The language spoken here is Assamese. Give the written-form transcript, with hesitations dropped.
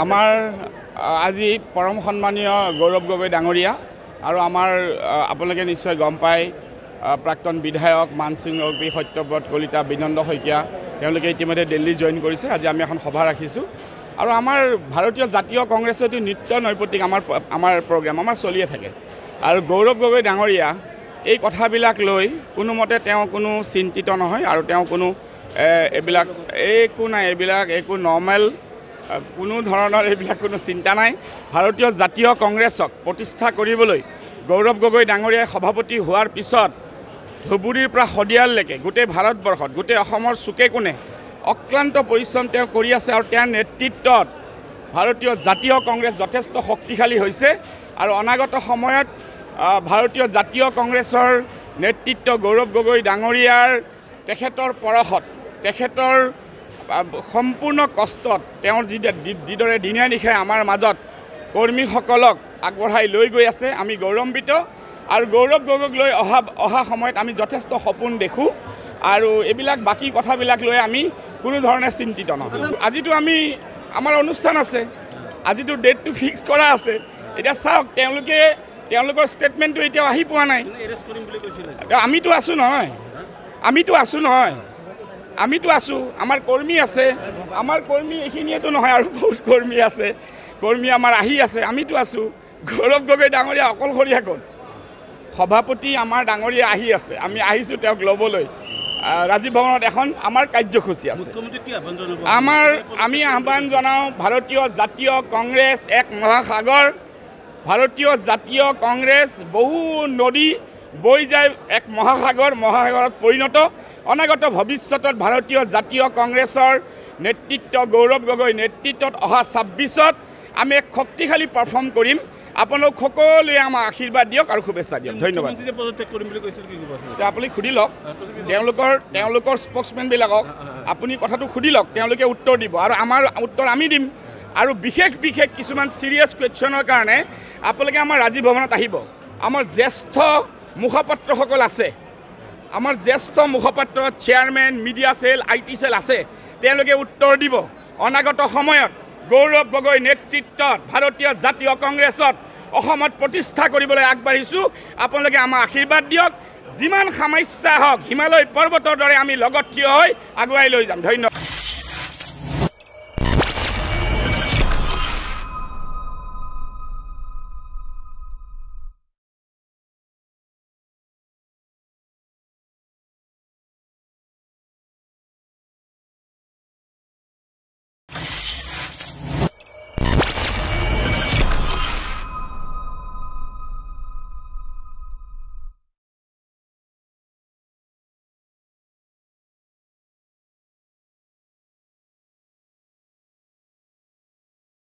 আমাৰ আজি পৰম সন্মানীয় গৌৰৱ গগৈ ডাঙৰীয়া আৰু আমাৰ আপোনালোকে নিশ্চয় গম পায় প্ৰাক্তন বিধায়ক মানসিং ৰবি সত্যব্ৰত কলিতা বিনন্দ শইকীয়া তেওঁলোকে ইতিমধ্যে দিল্লী জইন কৰিছে। আজি আমি এখন সভা ৰাখিছোঁ আৰু আমাৰ ভাৰতীয় জাতীয় কংগ্ৰেছৰ এটি নিত্য নৈপতিক আমাৰ প্ৰগ্ৰাম আমাৰ চলিয়ে থাকে আৰু গৌৰৱ গগৈ ডাঙৰীয়া এই কথাবিলাক লৈ কোনোমতে তেওঁ কোনো চিন্তিত নহয় আৰু তেওঁ কোনো এইবিলাক একো নাই, এইবিলাক একো নৰ্মেল কোনো ধৰণৰ এইবিলাক কোনো চিন্তা নাই। ভাৰতীয় জাতীয় কংগ্ৰেছক প্ৰতিষ্ঠা কৰিবলৈ গৌৰৱ গগৈ ডাঙৰীয়াই সভাপতি হোৱাৰ পিছত ধুবুৰীৰ পৰা শদিয়ালৈকে গোটেই ভাৰতবৰ্ষত গোটেই অসমৰ চুকে কোণে অক্লান্ত পৰিশ্ৰম তেওঁ কৰি আছে আৰু তেওঁৰ নেতৃত্বত ভাৰতীয় জাতীয় কংগ্ৰেছ যথেষ্ট শক্তিশালী হৈছে আৰু অনাগত সময়ত ভাৰতীয় জাতীয় কংগ্ৰেছৰ নেতৃত্ব গৌৰৱ গগৈ ডাঙৰীয়াৰ তেখেতৰ পৰশত তেখেতৰ সম্পূৰ্ণ কষ্টত তেওঁৰ যিদৰে দিনে নিশাই আমাৰ মাজত কৰ্মীসকলক আগবঢ়াই লৈ গৈ আছে আমি গৌৰৱান্বিত আৰু গৌৰৱ গগৈক লৈ অহা সময়ত আমি যথেষ্ট সপোন দেখোঁ আৰু এইবিলাক বাকী কথাবিলাক লৈ আমি কোনো ধৰণে চিন্তিত নহয়। আজিতো আমাৰ অনুষ্ঠান আছে, আজিতো ডেটটো ফিক্স কৰা আছে। এতিয়া চাওক তেওঁলোকৰ ষ্টেটমেণ্টটো এতিয়াও আহি পোৱা নাই। আমিতো আছোঁ নহয়, আমিতো আছোঁ, আমাৰ কৰ্মী আছে, আমাৰ কৰ্মী এইখিনিয়েতো নহয় আৰু বহুত কৰ্মী আছে, কৰ্মী আমাৰ আহি আছে, আমিতো আছোঁ। গৌৰৱ গগৈ ডাঙৰীয়া অকলশৰীয়া গ'ল, সভাপতি আমাৰ ডাঙৰীয়া আহি আছে, আমি আহিছোঁ তেওঁক ল'বলৈ। ৰাজীৱ ভৱনত এখন আমাৰ কাৰ্যসূচী আছে। আমি আহ্বান জনাওঁ ভাৰতীয় জাতীয় কংগ্ৰেছ এক মহাসাগৰ, ভাৰতীয় জাতীয় কংগ্ৰেছ বহু নদী বৈ যায় এক মহাসাগৰত পৰিণত। অনাগত ভৱিষ্যতত ভাৰতীয় জাতীয় কংগ্ৰেছৰ নেতৃত্ব গৌৰৱ গগৈ নেতৃত্বত অহা 26ত আমি এক শক্তিশালী পাৰফৰ্ম কৰিম। আপোনালোক সকলোৱে আমাৰ আশীৰ্বাদ দিয়ক আৰু শুভেচ্ছা দিয়ক। ধন্যবাদ। আপুনি সুধি লওক তেওঁলোকৰ স্প'ক্সমেনবিলাকক, আপুনি কথাটো সুধি লওক, তেওঁলোকে উত্তৰ দিব আৰু আমাৰ উত্তৰ আমি দিম। আৰু বিশেষ কিছুমান ছিৰিয়াছ কুৱেশ্যনৰ কাৰণে আপোনালোকে আমাৰ ৰাজীৱ ভৱনত আহিব। আমাৰ জ্যেষ্ঠ মুখপাত্ৰসকল আছে, আমাৰ জ্যেষ্ঠ মুখপাত্ৰ chairman media cell IT cell আছে, তেওঁলোকে উত্তৰ দিব। অনাগত সময়ত গৌৰৱ গগৈ নেতৃত্বত ভাৰতীয় জাতীয় কংগ্ৰেছত অসমত প্ৰতিষ্ঠা কৰিবলৈ আগবাঢ়িছোঁ। আপোনালোকে আমাৰ আশীৰ্বাদ দিয়ক। যিমান সমস্যা হওক হিমালয় পৰ্বতৰ দৰে আমি লগত থিয় হৈ আগুৱাই লৈ যাম। ধন্যবাদ।